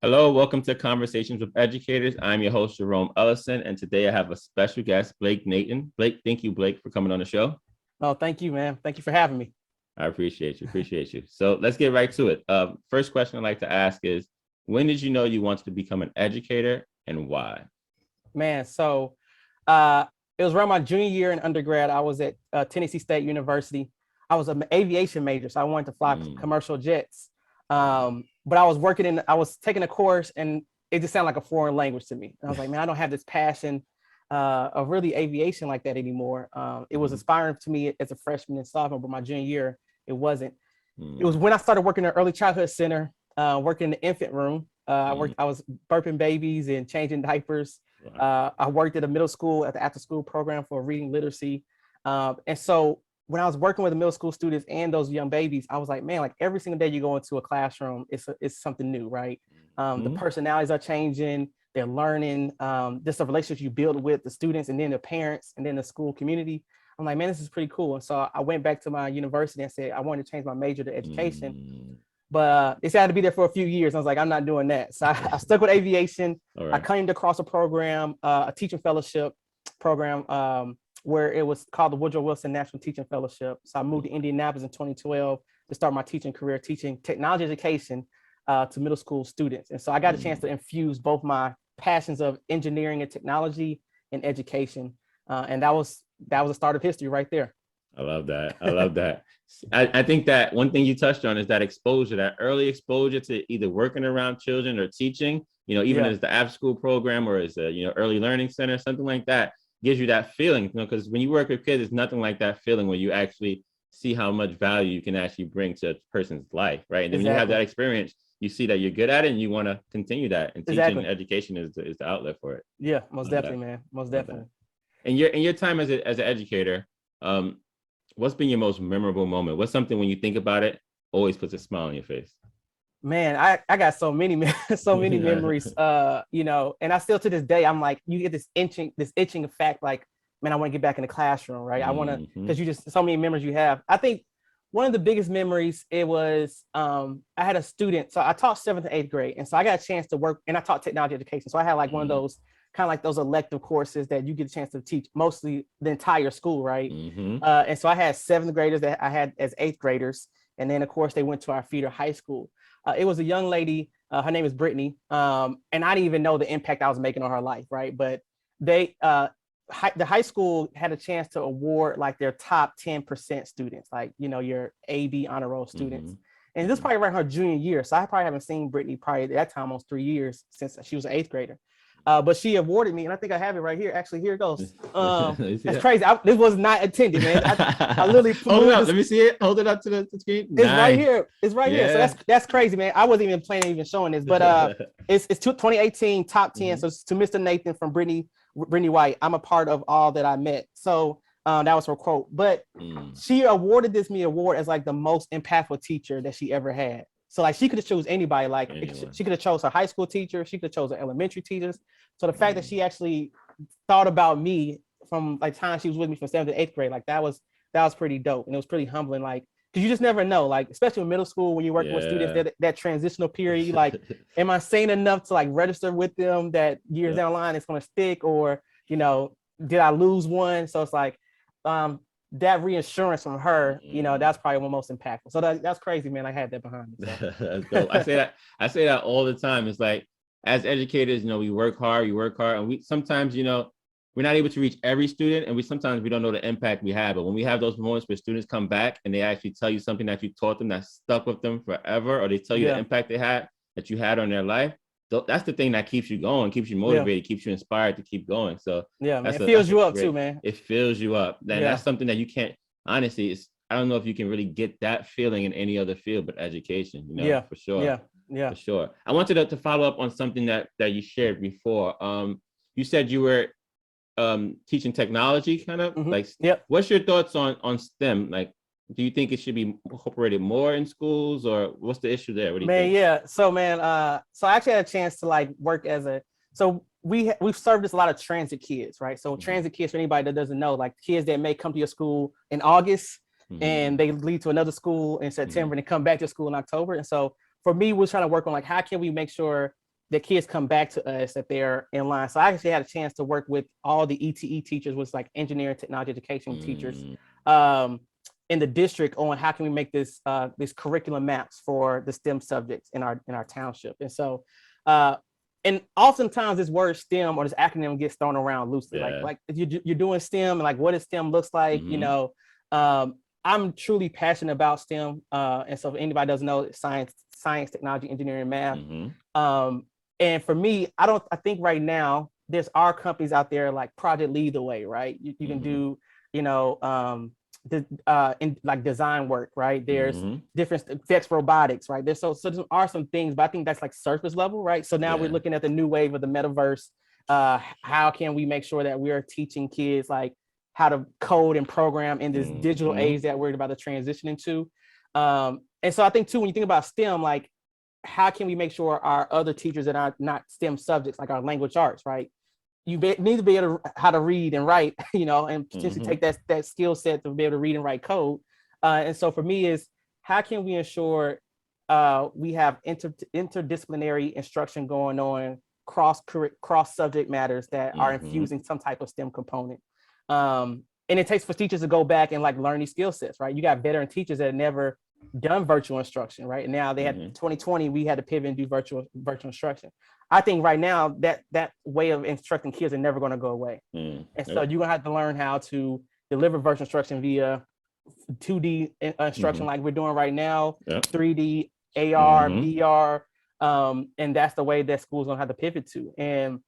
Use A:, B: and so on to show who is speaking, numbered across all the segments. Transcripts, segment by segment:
A: Hello, welcome to Conversations with Educators. I'm your host, Jerome Ellison, and today I have a special guest, Blake Nathan. Blake, thank you, Blake, for coming on the show.
B: Oh, thank you, man. Thank you for having me.
A: I appreciate you. Appreciate you. So let's get right to it. First question I'd like to ask is, when did you know you wanted to become an educator and why?
B: Man, uh, it was around my junior year in undergrad. I was at Tennessee State University. I was an aviation major, so I wanted to fly commercial jets. But I was taking a course and it just sounded like a foreign language to me. And I was like, man, I don't have this passion of really aviation like that anymore. It was inspiring to me as a freshman and sophomore, but my junior year, it wasn't. It was when I started working in an early childhood center, working in the infant room. I was burping babies and changing diapers. I worked at a middle school at the after school program for reading literacy. And so when I was working with the middle school students and those young babies, I was like, man, like every single day you go into a classroom, it's something new, right? The personalities are changing, they're learning, just the relationships you build with the students and then the parents and then the school community. I'm like, man, this is pretty cool. And so I went back to my university and said, I wanted to change my major to education. But they said I had to be there for a few years. I was like, I'm not doing that. So I stuck with aviation. Right. I claimed across a program, a teaching fellowship program, where it was called the Woodrow Wilson National Teaching Fellowship. So I moved to Indianapolis in 2012 to start my teaching career, teaching technology education to middle school students. And so I got a chance to infuse both my passions of engineering and technology and education. And that was the start of history right there.
A: I love that. I love that. I think that one thing you touched on is that exposure, that early exposure to either working around children or teaching, even as the after school program or as a, early learning center, something like that gives you that feeling, because when you work with kids, it's nothing like that feeling when you actually see how much value you can actually bring to a person's life, right? And then when you have that experience, you see that you're good at it and you want to continue that. And teaching and education is the outlet for it.
B: Yeah, most definitely, man. Most definitely.
A: And your time as an educator, what's been your most memorable moment? What's something when you think about it, always puts a smile on your face?
B: Man, I got so many memories, and I still to this day, I'm like, you get this itching effect, like, man, I want to get back in the classroom, right? I want to, because you just, so many memories you have. I think one of the biggest memories, it was, I had a student, so I taught 7th and 8th grade. And so I got a chance to work, and I taught technology education. So I had like one of those, kind of like those elective courses that you get a chance to teach mostly the entire school, right? And so I had 7th graders that I had as 8th graders. And then of course they went to our feeder high school. It was a young lady, her name is Brittany, and I didn't even know the impact I was making on her life, right? But the high school had a chance to award like their top 10% students, like, your AB honor roll students. And this is probably around her junior year. So I probably haven't seen Brittany probably at that time, almost 3 years since she was an 8th grader. But she awarded me, and I think I have it right here. Actually, here it goes. That's crazy. This was not intended, man. I literally
A: hold it up. Let me see it. Hold it up to the screen.
B: It's right here. It's right here. So that's crazy, man. I wasn't even planning on even showing this, but it's 2018 top 10. So to Mr. Nathan from Brittany White, I'm a part of all that I met. So that was her quote. But she awarded me award as like the most impactful teacher that she ever had. So like she could have chose anybody, like she could have chose her high school teacher, she could have chose her elementary teachers. So the fact that she actually thought about me from like time she was with me from 7th to 8th grade, like that was pretty dope. And it was pretty humbling, like, because you just never know, like, especially in middle school when you're working with students, that transitional period, like, am I sane enough to like register with them that years down the line it's going to stick, or, did I lose one? So it's like, that reassurance from her, that's probably one most impactful. So that's crazy, man. I had that behind me. So.
A: That's dope. I say that all the time. It's like, as educators, we work hard, and we sometimes, we're not able to reach every student, and sometimes we don't know the impact we have. But when we have those moments where students come back and they actually tell you something that you taught them that stuck with them forever, or they tell you the impact that you had on their life, that's the thing that keeps you going, keeps you motivated, keeps you inspired to keep going. So
B: man, it fills you up too, man.
A: It fills you up. That's something that you can't, honestly, I don't know if you can really get that feeling in any other field but education, for sure. Yeah, for sure. I wanted to follow up on something that you shared before. You said you were teaching technology, kind of what's your thoughts on STEM? Like, do you think it should be incorporated more in schools, or what's the issue there? What do you think?
B: So I actually had a chance to like work we've serviced a lot of transit kids, right? So transit kids, for anybody that doesn't know, like kids that may come to your school in August and they leave to another school in September and come back to school in October. And so for me, we're trying to work on like, how can we make sure the kids come back to us that they're in line. So I actually had a chance to work with all the ETE teachers, which is like engineering technology education teachers, in the district on how can we make this curriculum maps for the STEM subjects in our township. And so and oftentimes this word STEM or this acronym gets thrown around loosely. Like you're doing STEM, and like what does STEM looks like, I'm truly passionate about STEM. And so if anybody doesn't know, science, technology, engineering, math. And for me, I think right now there's our companies out there like Project Lead the Way, right? You can do, in like design work, right? There's different Vex robotics, right? So there are some things, but I think that's like surface level, right? So now we're looking at the new wave of the metaverse. How can we make sure that we are teaching kids like how to code and program in this digital age that we're about to transition into? And so I think too, when you think about STEM, like how can we make sure our other teachers that are not STEM subjects, like our language arts, right? You need to be able to how to read and write, and potentially take that skill set to be able to read and write code. And so for me is how can we ensure we have interdisciplinary instruction going on, cross subject matters that are infusing some type of STEM component. And it takes for teachers to go back and like learn these skill sets, right? You got veteran teachers that never done virtual instruction, right? And now they had 2020, we had to pivot and do virtual instruction. I think right now that way of instructing kids are never going to go away. And so you're going to have to learn how to deliver virtual instruction via 2D instruction like we're doing right now, 3D, AR, VR. And that's the way that school's going to have to pivot to. And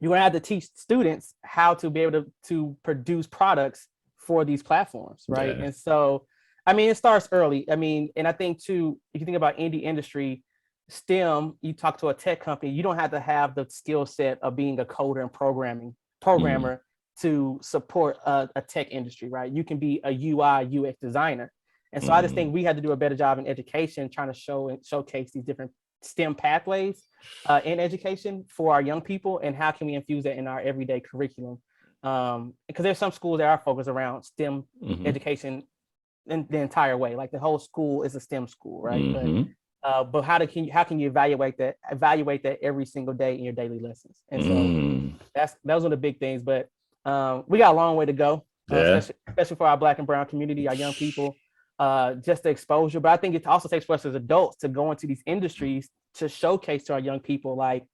B: you're going to have to teach students how to be able to produce products for these platforms, right? And so, I mean, it starts early. I mean, and I think too, if you think about indie industry, STEM, you talk to a tech company, you don't have to have the skill set of being a coder and programmer to support a tech industry, right? You can be a UI, UX designer. And so I just think we had to do a better job in education, trying to show and showcase these different STEM pathways in education for our young people, and how can we infuse that in our everyday curriculum? Because there's some schools that are focused around STEM education in the entire way, like the whole school is a STEM school, right? But how can you evaluate that every single day in your daily lessons? And so those are the big things. But we got a long way to go, especially for our Black and brown community, our young people. Just the exposure, but I think it also takes for us as adults to go into these industries to showcase to our young people like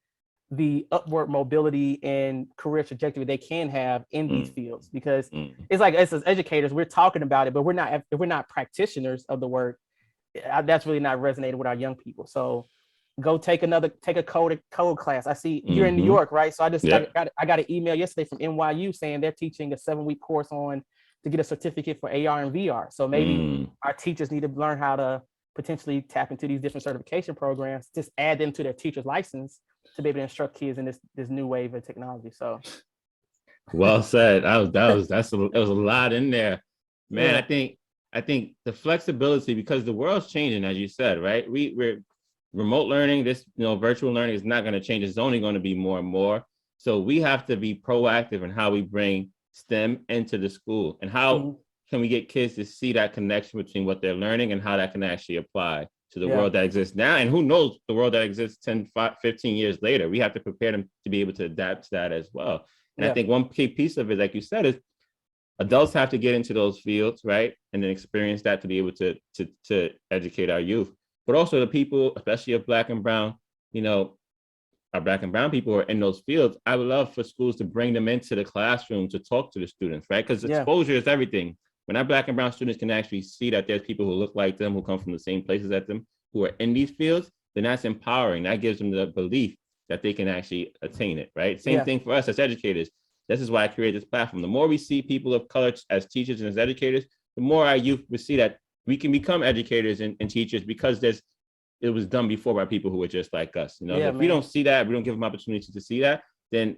B: the upward mobility and career trajectory they can have in these fields, because it's like us as educators, we're talking about it, but if we're not practitioners of the work, that's really not resonating with our young people. So go take a code class. I see you're in New York, right? So I got an email yesterday from NYU saying they're teaching a 7-week course to get a certificate for AR and VR. So maybe our teachers need to learn how to potentially tap into these different certification programs, just add them to their teacher's license to be able to instruct kids in this new wave of technology. So
A: well said. There was a lot in there, man. I think the flexibility, because the world's changing, as you said, right? We're remote learning, this virtual learning is not going to change. It's only going to be more and more. So we have to be proactive in how we bring STEM into the school, and how can we get kids to see that connection between what they're learning and how that can actually apply to the world that exists now, and who knows the world that exists 10, 15 years later. We have to prepare them to be able to adapt to that as well. And I think one key piece of it, like you said, is adults have to get into those fields, right? And then experience that to be able to educate our youth. But also the people, especially of Black and brown, our Black and brown people who are in those fields, I would love for schools to bring them into the classroom to talk to the students, right? Because exposure is everything. When our Black and brown students can actually see that there's people who look like them, who come from the same places as them, who are in these fields, then that's empowering. That gives them the belief that they can actually attain it, right? Same thing for us as educators. This is why I created this platform. The more we see people of color as teachers and as educators, the more our youth will see that we can become educators and teachers, because it was done before by people who were just like us. If we don't see that, we don't give them opportunity to see that, then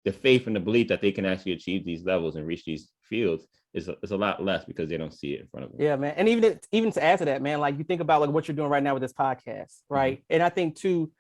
A: the faith and the belief that they can actually achieve these levels and reach these fields is a lot less, because they don't see it in front of them.
B: Yeah, man. And even to add to that, man, like you think about like what you're doing right now with this podcast, right? And I think too,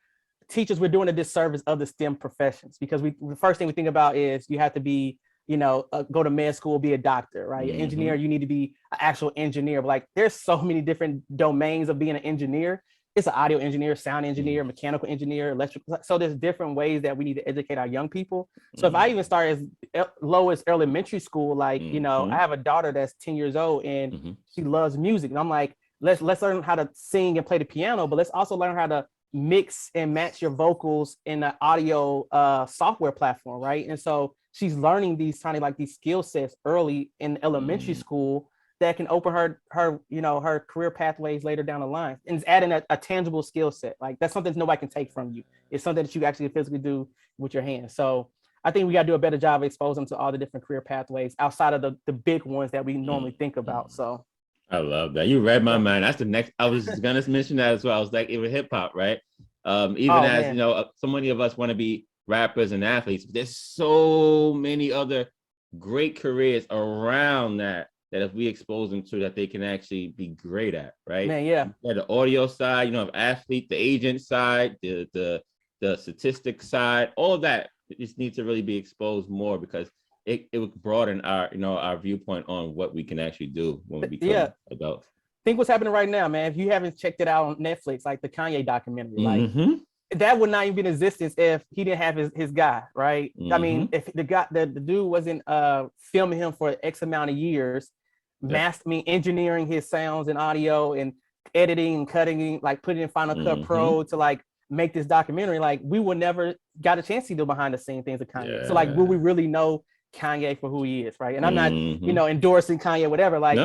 B: teachers, we're doing a disservice of the STEM professions, because the first thing we think about is you have to be, go to med school, be a doctor, right? Engineer, you need to be an actual engineer. But like there's so many different domains of being an engineer. it's an audio engineer, sound engineer, mechanical engineer, electrical. So there's different ways that we need to educate our young people. So if I even start as low as elementary school, like, you know, I have a daughter that's 10 years old and she loves music. And I'm like, let's learn how to sing and play the piano, but let's also learn how to mix and match your vocals in the audio software platform, right? And so she's learning these these skill sets early in elementary school that can open her you know, her career pathways later down the line, and it's adding a tangible skill set. Like that's something nobody can take from you. It's something that you actually physically do with your hands. So I think we got to do a better job of exposing them to all the different career pathways outside of the big ones that we normally think about. So
A: I love that. You read my mind. That's the next. I was gonna mention that as well. I was like, even hip hop, right? Even as man, you know, so many of us want to be rappers and athletes. There's so many other great careers around that if we expose them to, that they can actually be great at, right?
B: Man, yeah.
A: The audio side, you know, of athlete, the agent side, the statistics side, all of that just needs to really be exposed more, because it would broaden our, you know, our viewpoint on what we can actually do when we become adults.
B: Think what's happening right now, man. If you haven't checked it out on Netflix, like the Kanye documentary, like that would not even be in existence if he didn't have his guy, right? I mean, if the dude wasn't filming him for X amount of years, engineering his sounds and audio and editing and cutting, like putting in Final Cut Pro to like make this documentary, like we would never got a chance to see the behind the scene things of Kanye. So like, will we really know Kanye for who he is, right? And I'm not, you know, endorsing Kanye, whatever. Like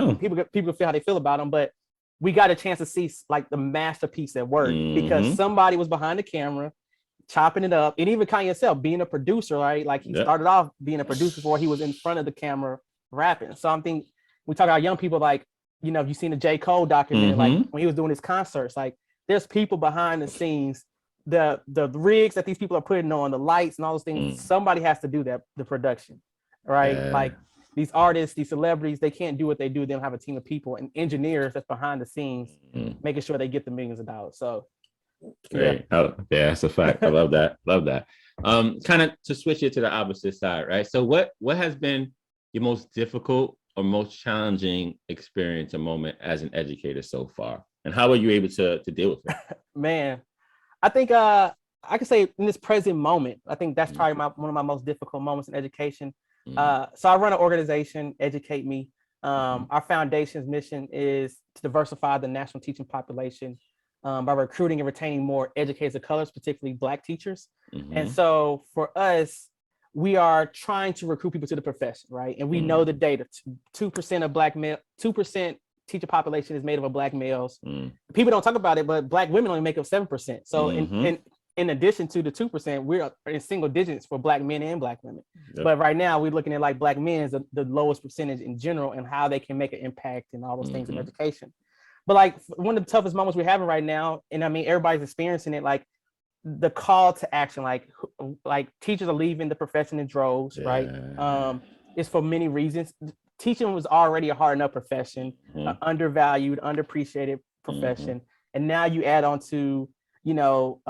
B: people feel how they feel about him, but we got a chance to see like the masterpiece at work because somebody was behind the camera, chopping it up, and even Kanye himself being a producer, right? Like he started off being a producer before he was in front of the camera rapping. So I'm thinking we talk about young people, like, you know, you've seen the J. Cole documentary, like when he was doing his concerts, like there's people behind the scenes, the rigs that these people are putting on, the lights and all those things. Somebody has to do that, the production. Right, like these artists, these celebrities, they can't do what they do. They don't have a team of people and engineers that's behind the scenes, making sure they get the millions of dollars. So,
A: great. Yeah, that's a fact. I love that. Love that. Kind of to switch it to the opposite side, right? So, what has been your most difficult or most challenging experience or moment as an educator so far, and how were you able to deal with it?
B: Man, I think I can say in this present moment, I think that's probably one of my most difficult moments in education. So I run an organization, Educate Me. Our foundation's mission is to diversify the national teaching population by recruiting and retaining more educators of colors, particularly Black teachers. And so for us, we are trying to recruit people to the profession, right? And we know the data: 2% of Black male, 2% teacher population is made up of Black males. People don't talk about it, but Black women only make up 7%. So in addition to the 2%, we're in single digits for Black men and Black women. But right now we're looking at like Black men as the lowest percentage in general, and how they can make an impact and all those things in education. But like one of the toughest moments we're having right now, and I mean, everybody's experiencing it, like the call to action, like teachers are leaving the profession in droves, right? It's for many reasons. Teaching was already a hard enough profession, undervalued, underappreciated profession. And now you add on to, you know,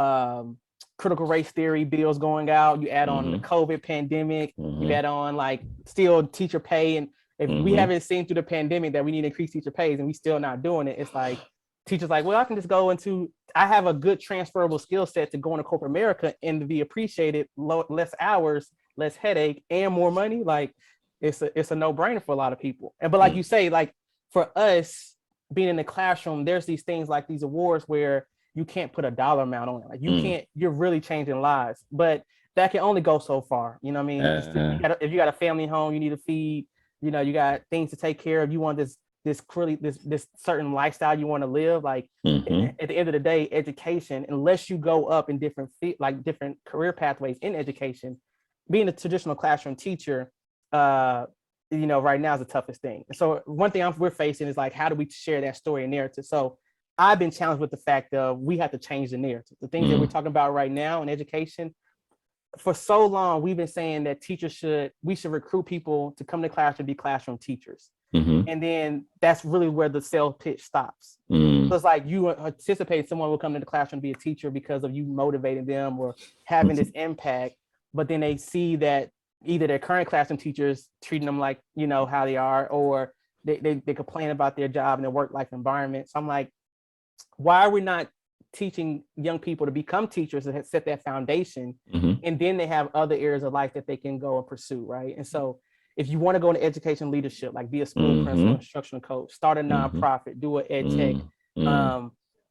B: critical race theory bills going out, you add on the COVID pandemic, you add on like still teacher pay. And if we haven't seen through the pandemic that we need to increase teacher pays and we still not doing it, it's like teachers like, well, I can just go into, I have a good transferable skill set to go into corporate America and to be appreciated, less hours, less headache, and more money. Like it's a no-brainer for a lot of people. But like you say, like for us being in the classroom, there's these things like these awards where you can't put a dollar amount on it. Like you can't, you're really changing lives, but that can only go so far. You know what I mean? If you got a family home, you need to feed, you know, you got things to take care of. You want this certain lifestyle you want to live. Like at the end of the day, education, unless you go up in different career pathways in education, being a traditional classroom teacher, you know, right now is the toughest thing. And so one thing we're facing is like, how do we share that story and narrative? So I've been challenged with the fact that we have to change the narrative. The things that we're talking about right now in education, for so long, we've been saying that we should recruit people to come to class to be classroom teachers. And then that's really where the sales pitch stops. So it's like you anticipate someone will come to the classroom to be a teacher because of you motivating them or having this impact, but then they see that either their current classroom teachers treating them like, you know, how they are, or they complain about their job and their work-life environment. So I'm like, why are we not teaching young people to become teachers and set that foundation.
A: Mm-hmm.
B: And then they have other areas of life that they can go and pursue, right? And so if you want to go into education leadership, like be a school principal, instructional coach, start a nonprofit, do an ed tech,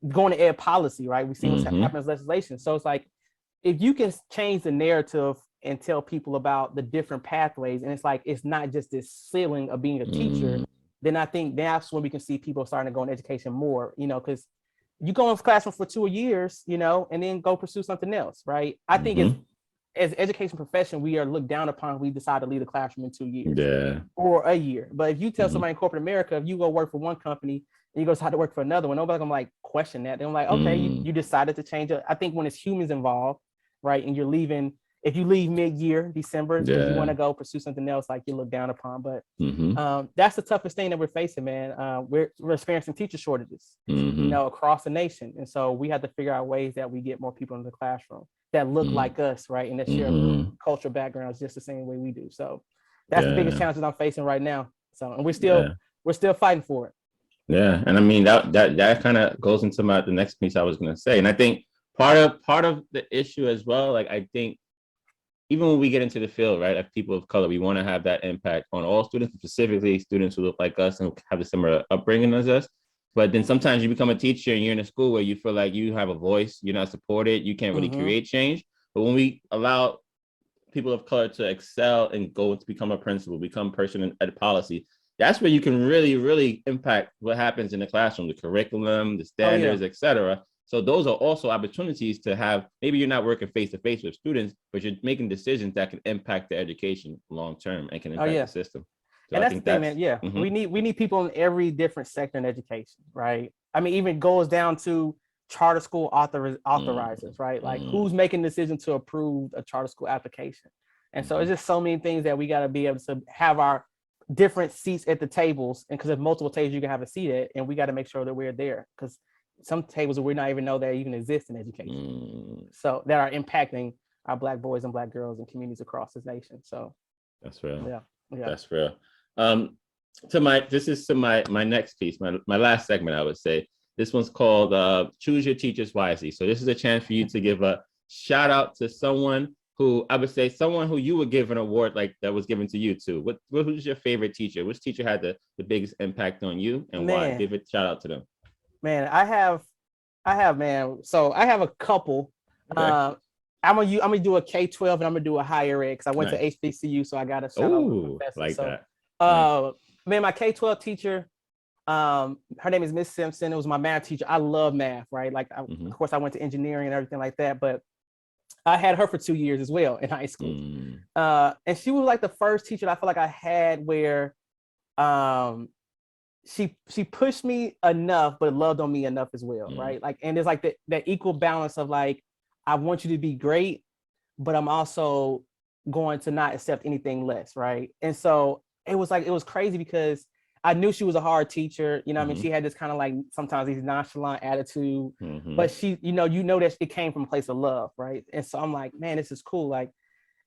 B: go into ed policy, right? We've seen what's happening with legislation. So it's like, if you can change the narrative and tell people about the different pathways, and it's like, it's not just this ceiling of being a teacher, then I think that's when we can see people starting to go in education more, because you go in classroom for 2 years, and then go pursue something else, right? I think as education profession, we are looked down upon. We decide to leave the classroom in 2 years or a year. But if you tell somebody in corporate America, if you go work for one company and you go decide to work for another one, nobody's gonna like question that. They're like, okay, you decided to change it. I think when it's humans involved, right, and you're leaving, if you leave mid-year, December, because you want to go pursue something else, like you look down upon. But that's the toughest thing that we're facing, man. We're experiencing teacher shortages, across the nation. And so we have to figure out ways that we get more people in the classroom that look like us, right? And that share cultural backgrounds just the same way we do. So that's the biggest challenge that I'm facing right now. So, and we're still fighting for it.
A: Yeah. And I mean, that kind of goes into the next piece I was going to say. And I think part of the issue as well, like, I think even when we get into the field, right, of people of color, we want to have that impact on all students, specifically students who look like us and have a similar upbringing as us. But then sometimes you become a teacher and you're in a school where you feel like you have a voice, you're not supported, you can't really create change. But when we allow people of color to excel and go to become a principal, become a person in ed policy, that's where you can really, really impact what happens in the classroom, the curriculum, the standards, et cetera. So those are also opportunities to have, maybe you're not working face-to-face with students, but you're making decisions that can impact the education long-term and can impact the system. So
B: and that's the thing, man. Yeah, we need people in every different sector in education, right? I mean, even goes down to charter school authorizers, right? Like who's making decisions to approve a charter school application. And so it's just so many things that we got to be able to have our different seats at the tables. And because there's multiple tables you can have a seat at, and we got to make sure that we're there, because some tables we not even know that even exist in education. So that are impacting our Black boys and Black girls and communities across this nation. So
A: that's real.
B: Yeah.
A: That's real. This is my next piece, my last segment, I would say. This one's called Choose Your Teachers Wisely. So this is a chance for you to give a shout out to someone who, I would say, someone who you would give an award like that was given to you too. Who's your favorite teacher? Which teacher had the biggest impact on you, and why? Give a shout out to them.
B: Man, I have, man. So I have a couple. Okay. I'm gonna do a K-12 and I'm gonna do a higher ed because I went to HBCU, so I got a shout out to professor.
A: Like so,
B: that. Man, my K-12 teacher, her name is Miss Simpson. It was my math teacher. I love math, right? Like, of course, I went to engineering and everything like that, but I had her for 2 years as well in high school. And she was like the first teacher that I feel like I had where, she pushed me enough, but loved on me enough as well, right? Like, and there's like that equal balance of like, I want you to be great, but I'm also going to not accept anything less, right? And so it was crazy because I knew she was a hard teacher, I mean, she had this kind of like sometimes these nonchalant attitude, but she, that it came from a place of love, right? And so I'm like, man, this is cool, like.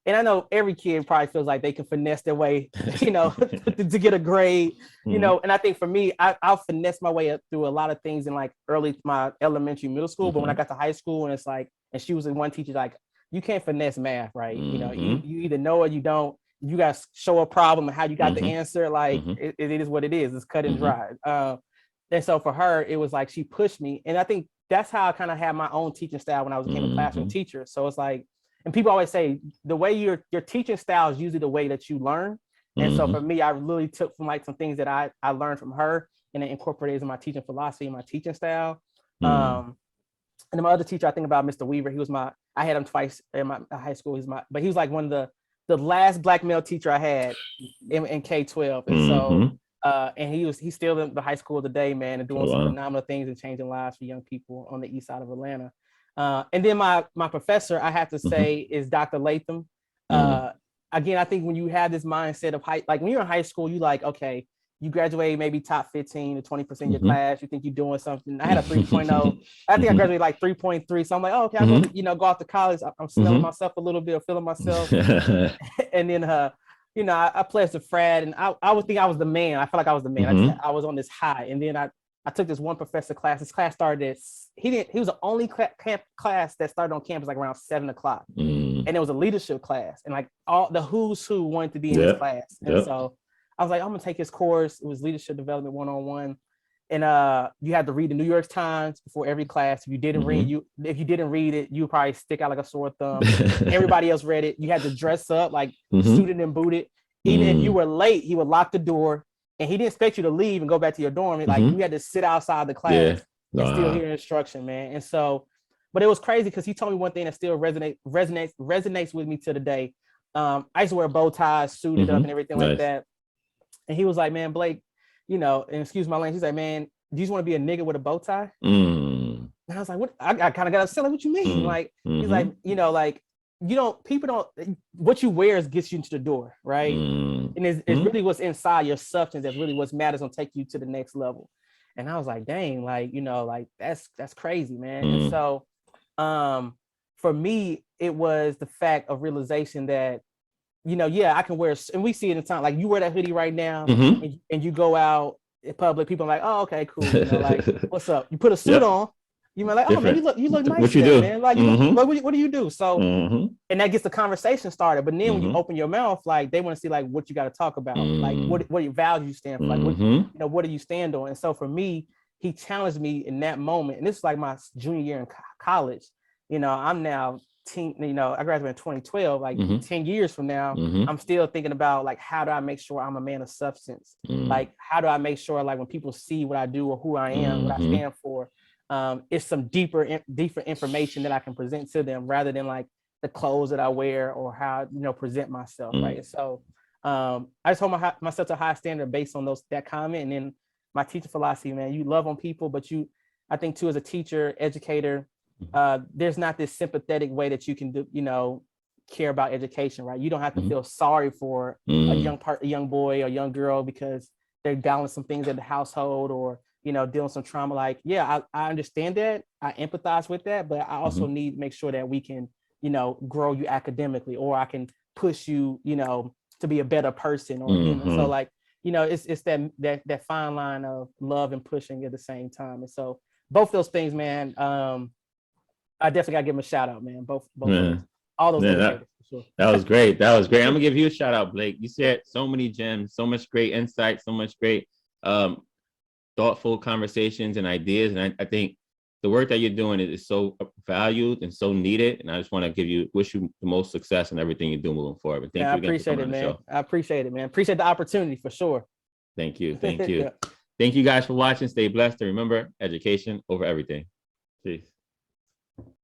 B: And I know every kid probably feels like they can finesse their way, to get a grade, and I think for me, I'll finesse my way up through a lot of things in like my elementary, middle school. But when I got to high school and it's like, and she was the one teacher, like, you can't finesse math, right? You either know or you don't. You got to show a problem and how you got the answer. Like it is what it is. It's cut and dry. And so for her, it was like, she pushed me. And I think that's how I kind of had my own teaching style when I became a classroom teacher. So it's like, and people always say the way your teaching style is usually the way that you learn. And so for me, I really took from like some things that I learned from her and then incorporated in my teaching philosophy and my teaching style. And then my other teacher, I think about Mr. Weaver. I had him twice in my high school. But he was like one of the last Black male teacher I had in K-12. And so, and he's still in the high school today, man, and doing some phenomenal things and changing lives for young people on the east side of Atlanta. And then my professor, I have to say, is Dr. Latham. Again, I think when you have this mindset of like when you're in high school, you like, okay, you graduate maybe top 15 to 20% of your class. You think you're doing something. I had a 3.0. I think I graduated like 3.3. So I'm like, oh, okay, I'm gonna, go off to college. I'm smelling myself a little bit, or feeling myself. And then I pledged to Fred, and I would think I was the man. I felt like I was the man. I was on this high, and then I took this one professor class. This class started at, he was the only class that started on campus like around 7 o'clock. And it was a leadership class. And like all the who's who wanted to be in his class. And so I was like, I'm gonna take his course. It was leadership development 101. And you had to read the New York Times before every class. If you didn't read it, you probably stick out like a sore thumb. Everybody else read it. You had to dress up like suited and booted. Even if you were late, he would lock the door, and he didn't expect you to leave and go back to your dorm. Like you had to sit outside the class and still hear instruction, man. And so, but it was crazy because he told me one thing that still resonates with me to the day. I used to wear bow ties, suited up, and everything like that. And he was like, "Man, Blake, you know," and excuse my language, he's like, "Man, do you just want to be a nigga with a bow tie?" And I was like, "What?" I kind of got upset. Like, what you mean? Like, he's like, you know, like, you don't, people don't, what you wear gets you into the door, right? And it's really what's inside your substance that's really what matters on take you to the next level. And I was like, dang, like, you know, like that's crazy, man. And so for me, it was the fact of realization that, you know, I can wear, and we see it in time, like you wear that hoodie right now and you go out in public, people are like, oh, okay, cool. You know, like, what's up? You put a suit on, you might like, oh man, you look nice. What you do, man? Like, you look, what do you do? So, and that gets the conversation started. But then when you open your mouth, like they want to see like what you got to talk about, like what your values you stand for, like what, you know, what do you stand on? And so for me, he challenged me in that moment, and this is like my junior year in college. You know, I'm now you know, I graduated in 2012, like 10 years from now, I'm still thinking about like, how do I make sure I'm a man of substance? Like, how do I make sure like when people see what I do or who I am, what I stand for, it's some deeper information that I can present to them rather than like the clothes that I wear or how, you know, present myself. Right. And so I just hold myself to a high standard based on that comment. And then my teacher philosophy, man, you love on people, but I think too, as a teacher, educator, there's not this sympathetic way that you can do, you know, care about education, right? You don't have to feel sorry for a young boy or young girl because they're battling some things in the household or, you know, dealing with some trauma. Like, I understand that, I empathize with that, but I also need to make sure that we can, you know, grow you academically, or I can push you, you know, to be a better person, or you know, so like, you know, it's that fine line of love and pushing at the same time. And so both those things, man, I definitely gotta give them a shout out, man. Both all those educators, for sure.
A: That was great. That was great. I'm gonna give you a shout out, Blake. You said so many gems, so much great insight, so much great thoughtful conversations and ideas. And I think the work that you're doing is so valued and so needed. And I just want to wish you the most success in everything you do moving forward. But thank you again for coming on the show.
B: I appreciate it, man. Appreciate the opportunity for sure.
A: Thank you. Thank you. Thank you guys for watching. Stay blessed. And remember, education over everything. Peace.